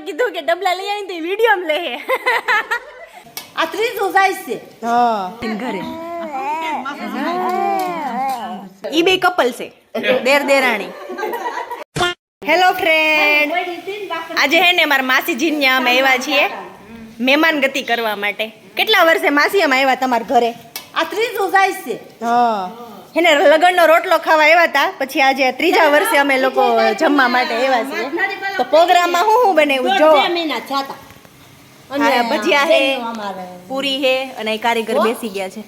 એવું કીધું કે ડબલા લઈ આવીને તો વિડીયો લે આ ત્રીજું જાય છે હા ઘરે ઈ બે કપલ છે દેર દેરાણી હેલો ફ્રેન્ડ આજે હે ને મારા માસીજી ને અમે આવ્યા છીએ મહેમાન ગતિ કરવા માટે કેટલા વર્ષે માસી અમે આવ્યા તમારા ઘરે આ ત્રીજું જાય છે હા એને લગનનો રોટલો ખાવા આવ્યા હતા પછી આજે ત્રીજા વર્ષે અમે લોકો જમવા માટે આવ્યા છીએ તો પ્રોગ્રામમાં હું બનાવ્યું જો મહિના છાતા ભજીયા હે પૂરી હે અને કારીગર બેસી ગયા છે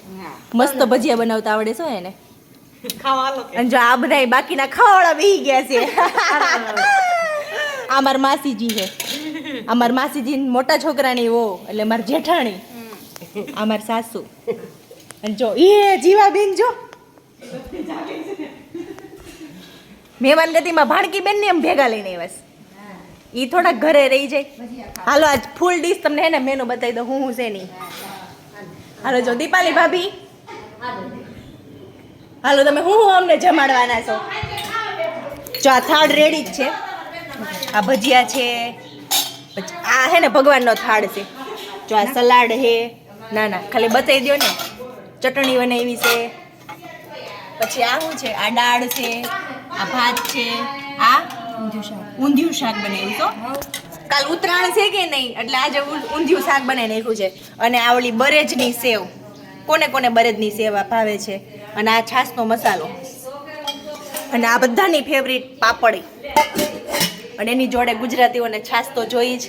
મસ્ત ભજીયા બનાવતા આવડે છે એને અને જો આ બધા બાકીના ખાવાવાળા બેસી ગયા છે આ મારા માસીજી છે આ મારા માસીજી મોટા છોકરાની વો એટલે મારા જેઠાણી આ મારા સાસુ અને જો એ જીવાબેન જો મહેમાન ગતિમાં ભાણકી બેન ને એમ ભેગા લઈને આવ્યા ઈ થોડા ઘરે રહી જાય હાલો આજ ફૂલ ડીશ તમને હે ને મેનુ બતાવી દો હું છે નહીં હાલો જો દીપાલી ભાભી હાલો તમે હું અમને જમાડવાના છો જો આ થાળ રેડી જ છે આ ભજીયા છે પછી આ હે ને ભગવાનનો થાળ છે જો આ સલાડ હે ના ના ખાલી બતાવી દો ને ચટણી બનાવી છે પછી આ શું છે આ દાળ છે આ ભાત છે આ ઊંધિયું શાક બનાવ્યું તો કાલ ઉત્તરાયણ છે કે નહીં એટલે આજે ઊંધિયું શાક બનાવી નાખ્યું છે અને આવલી બરેજની સેવ કોને કોને બરેજની સેવ ભાવે છે અને આ છાશનો મસાલો અને આ બધાની ફેવરિટ પાપડી અને એની જોડે ગુજરાતીઓને છાશ તો જોઈ જ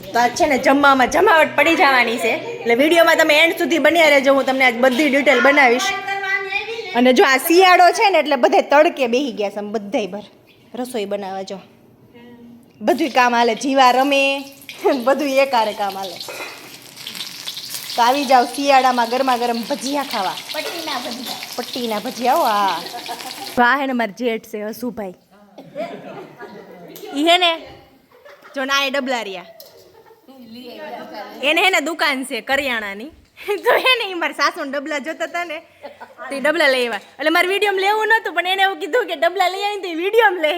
તો આજ છે ને જમવામાં જમાવટ પડી જવાની છે એટલે વિડીયોમાં તમે એન્ડ સુધી બન્યા રહેજો હું તમને આજ બધી ડિટેલ બનાવીશ અને જો આ શિયાળો છે ને એટલે બધે તડકે બેસી ગયા છે બધાય ભર રસોઈ બનાવવા જો બધું કામ હાલે જીવા રમે બધું એકારે કામ હાલે તો આવી જાવ શિયાળામાં ગરમા ગરમ ભજીયા ખાવા પટ્ટીના ભજીયા હા હે ને મારા જેઠ છે હસુભાઈ ઈ હે ને જો ના એ ડબલારિયા એને હે ને દુકાન છે કરિયાણાની તો હે ને મારા સાસુ ડબલા જોતા હતા ને તો એ ડબલા લઈ આવ્યા એટલે મારે વિડીયોમાં લેવું નહોતું પણ એને એવું કીધું કે ડબલા લઈ આવીને તો એ વિડીયોમાં લે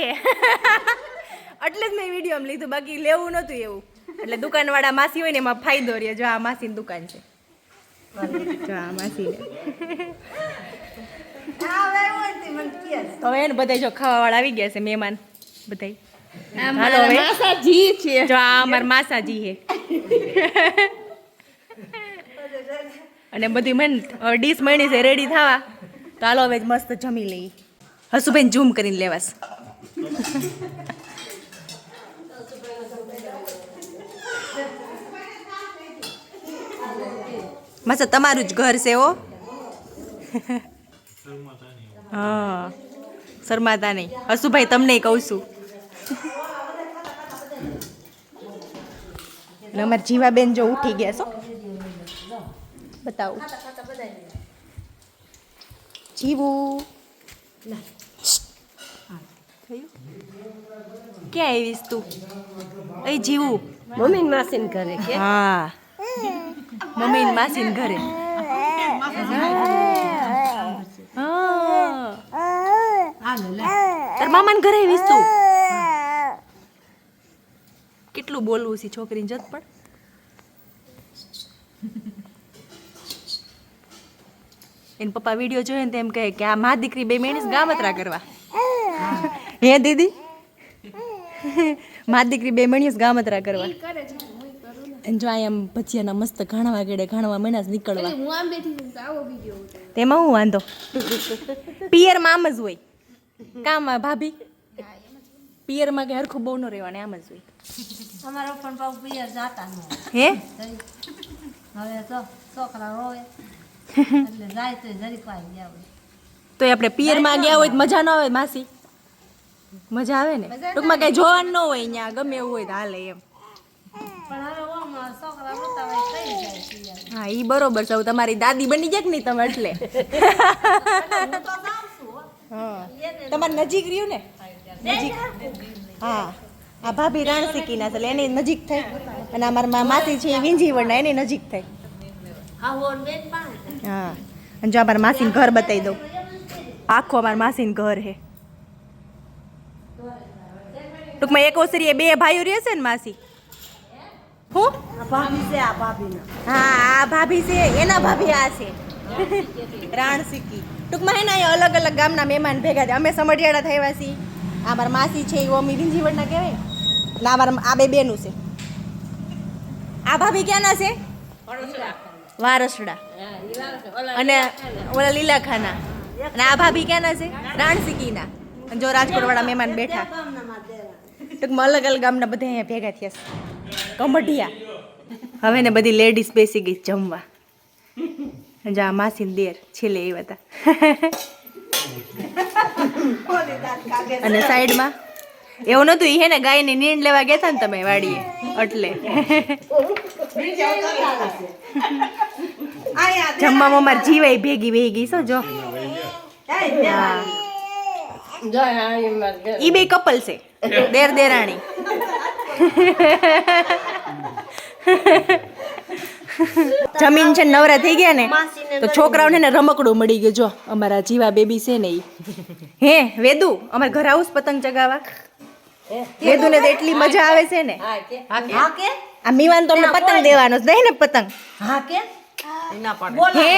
એટલે જ મેં વિડીયોમાં લીધું બાકી લેવું નહોતું એવું એટલે દુકાનવાળા માસી હોય ને એમાં ફાયદો રહે જો આ માસીની દુકાન છે જો આ માસીને તો હવે એને બધા જો ખાવાવાળા આવી ગયા છે મહેમાન બધા હાલો હવે માસાજી છે જો આ અમારા માસાજી છે અને બધી મને ડીશ મળી છે રેડી થવા તો હાલો હવે મસ્ત જમી લઈએ હસુભાઈ ઝૂમ કરીને લેવાસ મસ્ત તમારું જ ઘર છે ઓ હા શરમાતા નહીં હસુભાઈ તમને કહું છું એટલે અમારે જીવાબેન જો ઉઠી ગયા છો બતાવું જીવું ક્યાં આવીશ તું એ જીવું મમ્મી માસીન ઘરે કે હા મમ્મી માસીન ઘરે તાર મામાને ઘરે આવીશ તું કેટલું બોલવું છે છોકરીને જત પણ એને પપ્પા વિડીયો જોયો ને તેમ કહે કે આ મા દીકરી બે મેણીસ ગામતરા કરવા હે દીદી મા દીકરી બે મેણીસ ગામતરા કરવા જો અહીંયા ભજીયાના મસ્ત ઘાણવા ગેડે ઘાણવા મહિના નીકળવા તેમાં હું વાંધો પિયરમાં આમ જ હોય કામ ભાભી પિયરમાં કે હરખું બહુ ન રહેવાને આમ જ હોય અમારા પણ બાપુ પિયર જાતા ન હે હવે તો છોકરા રોવે એટલે જાય તો જરીક વાર ગયા હોય તો આપણે પિયરમાં ગયા હોય તો મજા ન આવે માસી મજા આવે ને ટૂંકમાં કઈ જોવાનું ન હોય અહીંયા ગમે એવું હોય તો હાલે એમ પણ હવે ઓમ છોકરા રોતા હોય થઈ જાય પિયર હા ઈ બરોબર છે તમારી દાદી બની જાય કે નહીં તમે એટલે હા તમારે નજીક રહ્યું ને નજીક હા આ ભાભી રાણસીકીના છે એટલે એની નજીક થઈ અને અમારા માસી છે એ વિંજીવડના એની નજીક થઈ હા ઓન બેન પાસે હા અને જો અમારા માસીનું ઘર બતાવી દઉં આખું અમારા માસીનું ઘર છે ટૂંકમાં એક ઓસરીએ બે ભાઈઓ રહેશે ને માસી હું ભાભી છે આ ભાભીના હા આ ભાભી છે એના ભાભી આ છે રાણસીકી ટૂંકમાં હે ને અહીંયા અલગ અલગ ગામના મહેમાન ભેગા છે અમે સમઢિયાળા થયા છીએ આ મારા માસી છે એ ઓમી વિંજીવડના કહેવાય ના મારા આ બે બેનું છે આ ભાભી ક્યાંના છે વારસડા અને ઓલા લીલાખાના અને આ ભાભી ક્યાંના છે રાણસીકીના અને જો રાજકોટ વાળા મહેમાન બેઠા ટૂંકમાં અલગ અલગ ગામના બધા અહીંયા ભેગા થયા છે કમઢિયા હવે ને બધી લેડીઝ બેસી ગઈ જમવા જો આ માસી દેર છેલ્લે એ હતા અને સાઈડમાં એવું નતું હે ને ગાયની નીંદ લેવા ગયા હતા ને તમે વાડીએ એટલે જમવામાં મારી જીવાય ભેગી ભેગી છો જો ઈ બે કપલ છે દેર દેરાણી જમીન છે નવરા થઈ ગયા ને તો છોકરાઓને ને રમકડું મળી ગયું જો અમારા જીવા બેબી છે ને ઈ હે વેદુ અમારે ઘર આવું પતંગ ચગાવવા વેદુ ને તો એટલી મજા આવે છે ને હા કે આ મીવાન તો અમને પતંગ દેવાનો છે દે ને પતંગ હા કે હે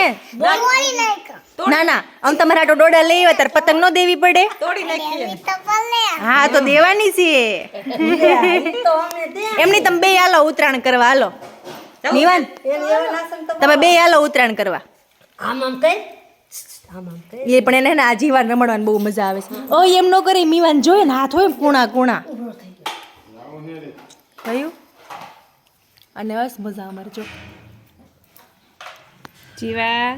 ના ના આમ તમારા આટો ડોડા લઈ આવ્યા તાર પતંગ નો દેવી પડે હા તો દેવાની છે તો અમે દે એમની તમે બે હાલો ઉત્તરાયણ કરવા હાલો નિવાન તમે બે હાલો ઉત્તરાયણ કરવા આમ આમ કઈ આમ આમ કઈ એ પણ એને આ જીવાન રમડવાની બહુ મજા આવે છે ઓ એમ નો કરે મીવાન જોયે ને હાથ હોય કુણા કુણા કયું અને બસ મજા અમારે જો જીવા